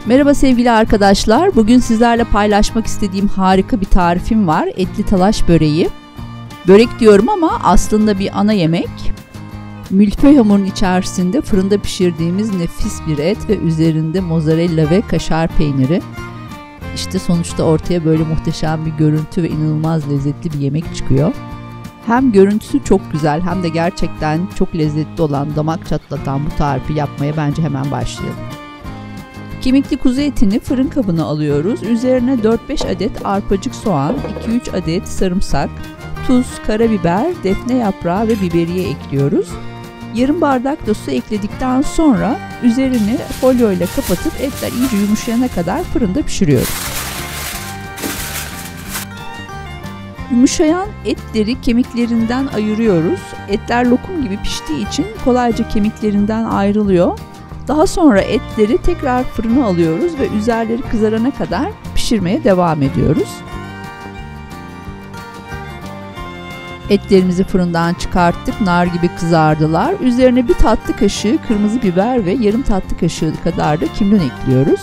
Merhaba sevgili arkadaşlar. Bugün sizlerle paylaşmak istediğim harika bir tarifim var. Etli talaş böreği. Börek diyorum ama aslında bir ana yemek. Milföy hamurun içerisinde fırında pişirdiğimiz nefis bir et ve üzerinde mozzarella ve kaşar peyniri. İşte sonuçta ortaya böyle muhteşem bir görüntü ve inanılmaz lezzetli bir yemek çıkıyor. Hem görüntüsü çok güzel hem de gerçekten çok lezzetli olan, damak çatlatan bu tarifi yapmaya bence hemen başlayalım. Kemikli kuzu etini fırın kabına alıyoruz. Üzerine 4-5 adet arpacık soğan, 2-3 adet sarımsak, tuz, karabiber, defne yaprağı ve biberiye ekliyoruz. Yarım bardak da su ekledikten sonra üzerini folyo ile kapatıp etler iyice yumuşayana kadar fırında pişiriyoruz. Yumuşayan etleri kemiklerinden ayırıyoruz. Etler lokum gibi piştiği için kolayca kemiklerinden ayrılıyor. Daha sonra etleri tekrar fırına alıyoruz ve üzerleri kızarana kadar pişirmeye devam ediyoruz. Etlerimizi fırından çıkarttık, nar gibi kızardılar. Üzerine bir tatlı kaşığı kırmızı biber ve yarım tatlı kaşığı kadar da kimyon ekliyoruz.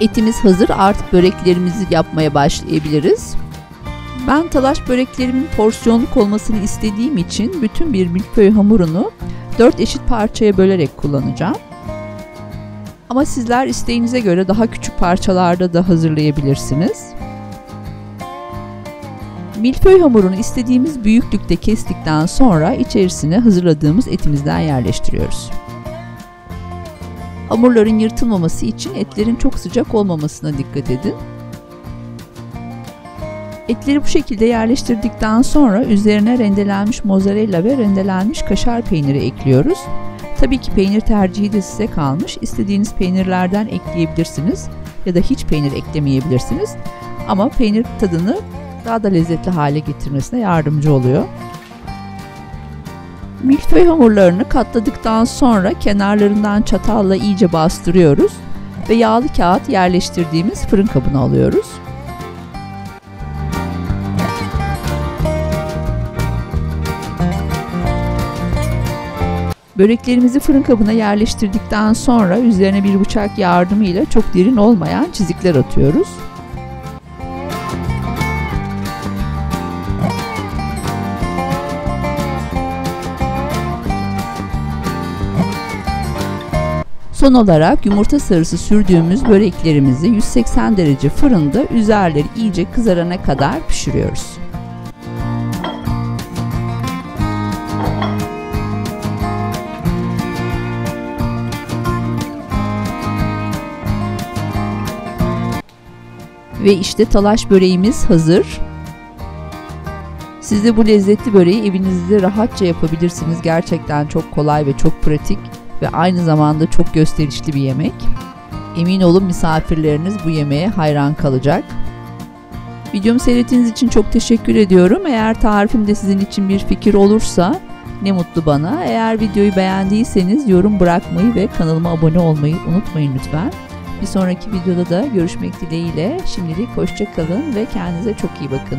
Etimiz hazır, artık böreklerimizi yapmaya başlayabiliriz. Ben talaş böreklerimin porsiyonluk olmasını istediğim için bütün bir milföy hamurunu 4 eşit parçaya bölerek kullanacağım. Ama sizler isteğinize göre daha küçük parçalarda da hazırlayabilirsiniz. Milföy hamurunu istediğimiz büyüklükte kestikten sonra içerisine hazırladığımız etimizden yerleştiriyoruz. Hamurların yırtılmaması için etlerin çok sıcak olmamasına dikkat edin. Etleri bu şekilde yerleştirdikten sonra üzerine rendelenmiş mozzarella ve rendelenmiş kaşar peyniri ekliyoruz. Tabii ki peynir tercihi de size kalmış. İstediğiniz peynirlerden ekleyebilirsiniz ya da hiç peynir eklemeyebilirsiniz. Ama peynir tadını daha da lezzetli hale getirmesine yardımcı oluyor. Milföy hamurlarını katladıktan sonra kenarlarından çatalla iyice bastırıyoruz ve yağlı kağıt yerleştirdiğimiz fırın kabına alıyoruz. Böreklerimizi fırın kabına yerleştirdikten sonra üzerine bir bıçak yardımıyla çok derin olmayan çizikler atıyoruz. Son olarak yumurta sarısı sürdüğümüz böreklerimizi 180 derece fırında üzerleri iyice kızarana kadar pişiriyoruz. Ve işte talaş böreğimiz hazır. Siz de bu lezzetli böreği evinizde rahatça yapabilirsiniz. Gerçekten çok kolay ve çok pratik ve aynı zamanda çok gösterişli bir yemek. Emin olun misafirleriniz bu yemeğe hayran kalacak. Videomu seyrettiğiniz için çok teşekkür ediyorum. Eğer tarifimde sizin için bir fikir olursa ne mutlu bana. Eğer videoyu beğendiyseniz yorum bırakmayı ve kanalıma abone olmayı unutmayın lütfen. Bir sonraki videoda da görüşmek dileğiyle. Şimdilik hoşça kalın ve kendinize çok iyi bakın.